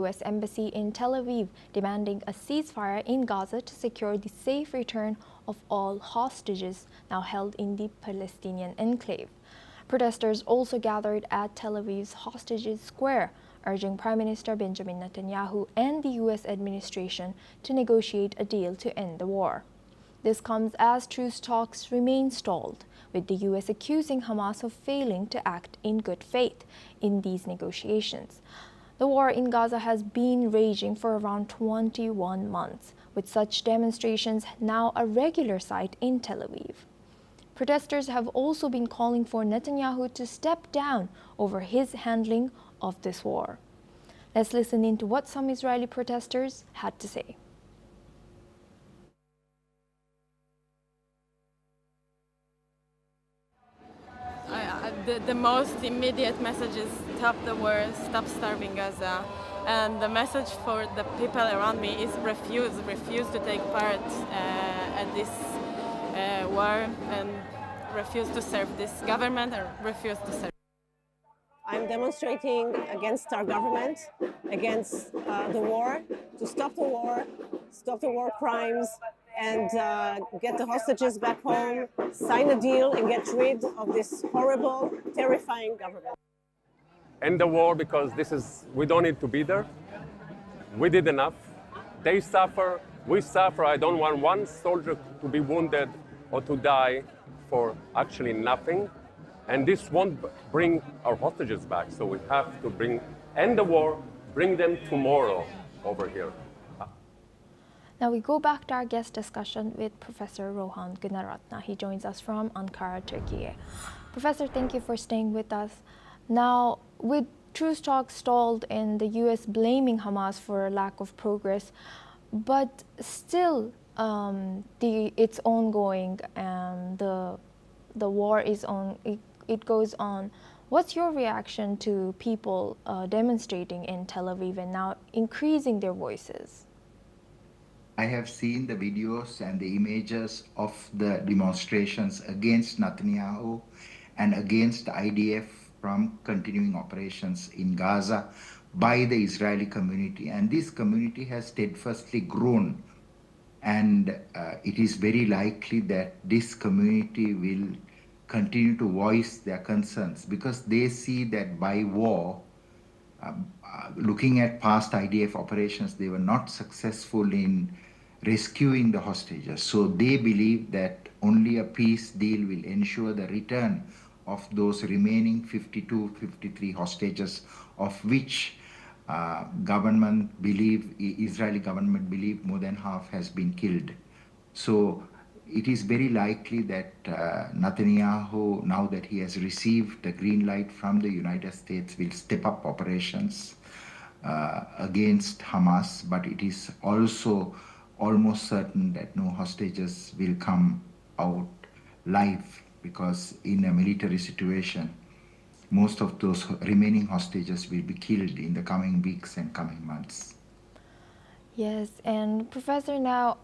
U.S. Embassy in Tel Aviv, demanding a ceasefire in Gaza to secure the safe return of all hostages now held in the Palestinian enclave. Protesters also gathered at Tel Aviv's Hostages Square, urging Prime Minister Benjamin Netanyahu and the U.S. administration to negotiate a deal to end the war. This comes as truce talks remain stalled, with the U.S. accusing Hamas of failing to act in good faith in these negotiations. The war in Gaza has been raging for around 21 months, with such demonstrations now a regular sight in Tel Aviv. Protesters have also been calling for Netanyahu to step down over his handling of this war. Let's listen in to what some Israeli protesters had to say. The most immediate message is stop the war, stop starving Gaza. And the message for the people around me is refuse to take part at this war, and refuse to serve this government, or refuse to serve. I'm demonstrating against our government, against the war, to stop the war crimes, and get the hostages back home, sign a deal, and get rid of this horrible, terrifying government. End the war, because we don't need to be there. We did enough. They suffer, we suffer. I don't want one soldier to be wounded or to die for actually nothing. And this won't bring our hostages back. So we have to end the war, bring them tomorrow over here. Now we go back to our guest discussion with Professor Rohan Gunaratna. He joins us from Ankara, Turkey. Professor, thank you for staying with us. Now, with truce talks stalled and the U.S. blaming Hamas for a lack of progress, but still it's ongoing and the war is on. It goes on. What's your reaction to people demonstrating in Tel Aviv and now increasing their voices? I have seen the videos and the images of the demonstrations against Netanyahu and against the IDF from continuing operations in Gaza by the Israeli community. And this community has steadfastly grown. And it is very likely that this community will continue to voice their concerns, because they see that by war, looking at past IDF operations, they were not successful in rescuing the hostages. So they believe that only a peace deal will ensure the return of those remaining 52, 53 hostages, of which Israeli government believe more than half has been killed. So it is very likely that Netanyahu, now that he has received the green light from the United States, will step up operations against Hamas, but it is also almost certain that no hostages will come out live, because in a military situation, most of those remaining hostages will be killed in the coming weeks and coming months. Yes, and Professor, now,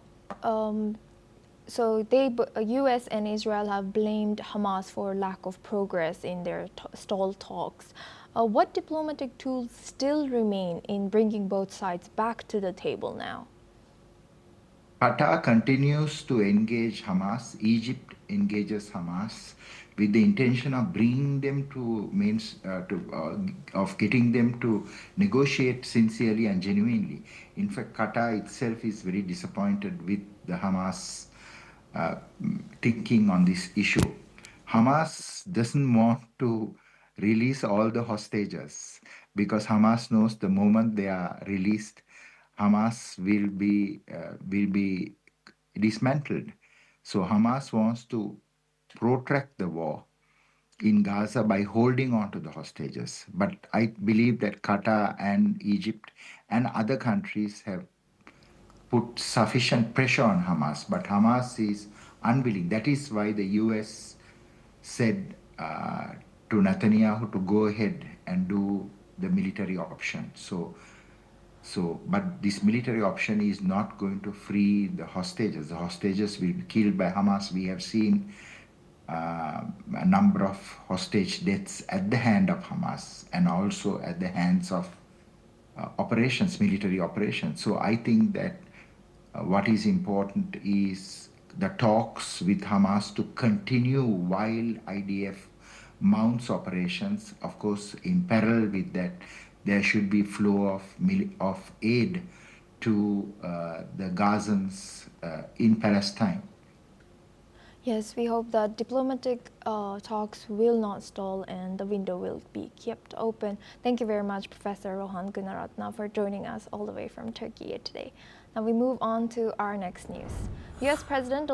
so U.S. and Israel have blamed Hamas for lack of progress in their stalled talks. What diplomatic tools still remain in bringing both sides back to the table now? Qatar continues to engage Hamas. Egypt engages Hamas with the intention of bringing them of getting them to negotiate sincerely and genuinely. In fact, Qatar itself is very disappointed with the Hamas thinking on this issue. Hamas doesn't want to release all the hostages, because Hamas knows the moment they are released, Hamas will be dismantled. So Hamas wants to protract the war in Gaza by holding on to the hostages. But I believe that Qatar and Egypt and other countries have put sufficient pressure on Hamas, but Hamas is unwilling. That is why the US said to Netanyahu to go ahead and do the military option. But this military option is not going to free the hostages. The hostages will be killed by Hamas. We have seen a number of hostage deaths at the hand of Hamas and also at the hands of operations, military operations. So I think that what is important is the talks with Hamas to continue while IDF mounts operations. Of course, in parallel with that, there should be flow of aid to the Gazans in Palestine. Yes, we hope that diplomatic talks will not stall and the window will be kept open. Thank you very much, Professor Rohan Gunaratna, for joining us all the way from Turkey today. Now we move on to our next news. U.S. President